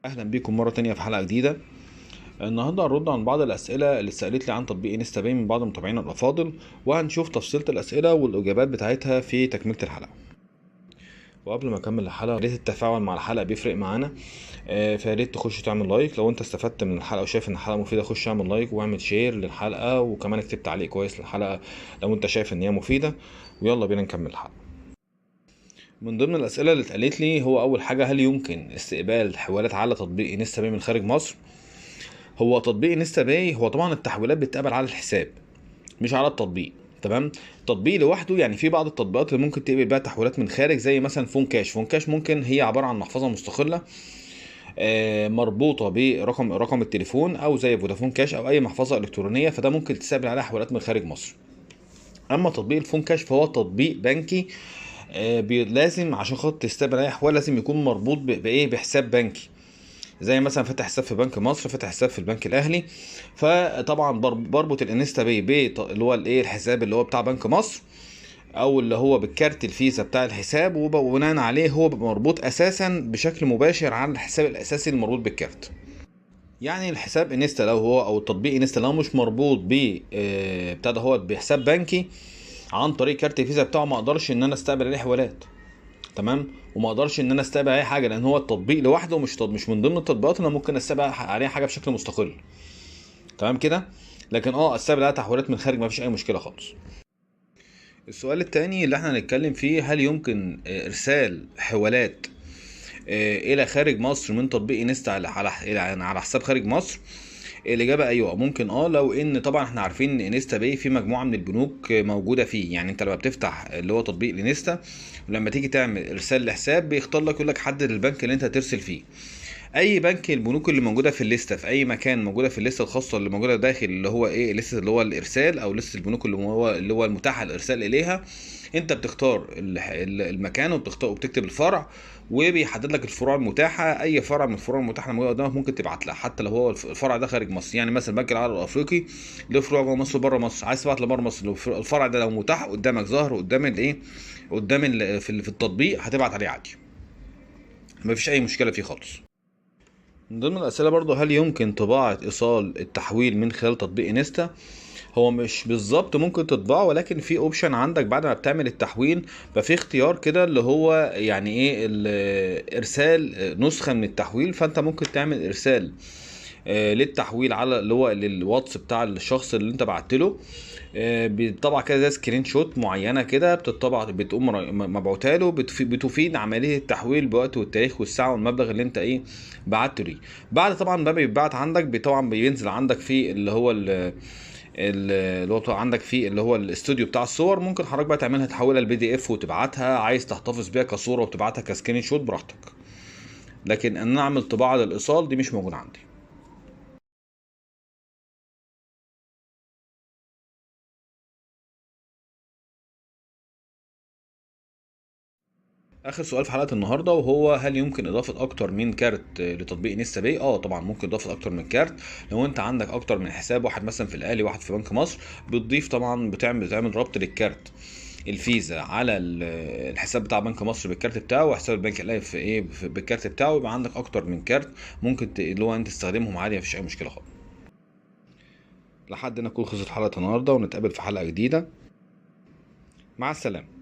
اهلا بيكم مره تانية في حلقه جديده. النهارده هنرد عن بعض الاسئله اللي اتسالت لي عن تطبيق انستا باي من بعض متابعينا الافاضل، وهنشوف تفصيله الاسئله والاجابات بتاعتها في تكمله الحلقه. وقبل ما اكمل الحلقه، يا ريت التفاعل مع الحلقه بيفرق معانا. فيا ريت تخش تعمل لايك لو انت استفدت من الحلقه وشايف ان الحلقه مفيده. خش اعمل لايك واعمل شير للحلقه، وكمان اكتب تعليق كويس للحلقه لو انت شايف ان هي مفيده. ويلا بينا نكمل الحلقه. من ضمن الاسئله اللي اتقالت لي، هو اول حاجه: هل يمكن استقبال حوالات على تطبيق انستا باي من خارج مصر؟ هو تطبيق انستا باي هو طبعا التحويلات بتتقبل على الحساب مش على التطبيق. تمام. التطبيق لوحده يعني في بعض التطبيقات اللي ممكن تقبل بيها تحويلات من خارج، زي مثلا فون كاش. فون كاش ممكن هي عباره عن محفظه مستقله مربوطه برقم التليفون، او زي فودافون كاش او اي محفظه الكترونيه، فده ممكن تستقبل عليها حوالات من خارج مصر. اما تطبيق الفون كاش فهو تطبيق بنكي. لازم عشان خاطر تستقبل اي حوالة لازم يكون مربوط بحساب بنكي، زي مثلا فاتح حساب في بنك مصر، فاتح حساب في البنك الاهلي. فطبعا بربط الانستا باي اللي هو الحساب اللي هو بتاع بنك مصر، او اللي هو بالكارت الفيزا بتاع الحساب، وبناء عليه هو بيبقى مربوط اساسا بشكل مباشر على الحساب الاساسي المربوط بالكارت. يعني الحساب انستا لو هو او التطبيق انستا لو مش مربوط ب بتاع ده هو بحساب بنكي عن طريق كارت الفيزا بتاعه، ما اقدرش ان انا استقبل عليه حوالات. تمام. وما اقدرش ان انا استقبل اي حاجه، لان هو التطبيق لوحده مش من ضمن التطبيقات اللي انا ممكن استقبل عليها حاجه بشكل مستقل. تمام كده. لكن استقبل عليها تحويلات من خارج ما فيش اي مشكله خالص. السؤال التاني اللي احنا هنتكلم فيه: هل يمكن ارسال حوالات الى خارج مصر من تطبيق انستا على حساب خارج مصر؟ الاجابه ايوه ممكن. لو ان طبعا احنا عارفين ان انستا باي في مجموعه من البنوك موجوده فيه. يعني انت لما بتفتح اللي هو تطبيق الانستا، ولما تيجي تعمل ارسال لحساب بيختار لك، يقول لك حدد البنك اللي انت هترسل فيه. اي بنك البنوك اللي موجوده في الليسته في اي مكان موجوده في الليسته الخاصه اللي موجوده داخل اللي هو لسته اللي هو الارسال، او لسته البنوك اللي هو المتاحه الارسال اليها. انت بتختار المكان وبتختار وبتكتب الفرع، وبيحدد لك الفروع المتاحه. اي فرع من الفروع المتاحه الموجوده قدامك ممكن تبعت لها، حتى لو هو الفرع ده خارج مصر. يعني مثلا البنك العربي الافريقي له فروع جوه مصر وبره مصر، عايز تبعت لبره مصر، لو الفرع ده لو متاح قدامك ظاهر قدام في التطبيق هتبعت عليه عادي، مفيش اي مشكله فيه خالص. من ضمن الأسئلة برضو: هل يمكن طباعة إيصال التحويل من خلال تطبيق انستا؟ هو مش بالظبط ممكن تطبعه، ولكن في اوبشن عندك بعد ما بتعمل التحويل، ففي اختيار كده اللي هو يعني ارسال نسخة من التحويل. فانت ممكن تعمل ارسال للتحويل على اللي هو الواتس بتاع الشخص اللي انت بعت له. بتطبع كده زي سكرين شوت معينه كده، بتطبع بتقوم مبعوتها له، بتفيد عمليه التحويل بوقت والتاريخ والساعه والمبلغ اللي انت بعته ليه. بعد طبعا ما بيتبعت عندك طبعا بينزل عندك في اللي هو اللي هو عندك في اللي هو الاستوديو بتاع الصور. ممكن حضرتك بقى تعملها تحولها لبي دي اف وتبعتها، عايز تحتفظ بيها كصوره وتبعتها كسكرين شوت براحتك. لكن ان انا اعمل طباعه للايصال دي مش موجود عندي. اخر سؤال في حلقه النهارده، وهو: هل يمكن اضافه اكتر من كارت لتطبيق انستا باي؟ طبعا ممكن اضافه اكتر من كارت. لو انت عندك اكتر من حساب، واحد مثلا في الاهلي واحد في بنك مصر، بتضيف طبعا بتعمل ربط للكارت الفيزا على الحساب بتاع بنك مصر بالكارت بتاعه، وحساب البنك الاهلي بالكارت بتاعه. يبقى عندك اكتر من كارت ممكن اللي هو انت تستخدمهم عادي، مفيش اي مشكله خالص. لحد هنا نكون خلصت حلقه النهارده، ونتقابل في حلقه جديده. مع السلامه.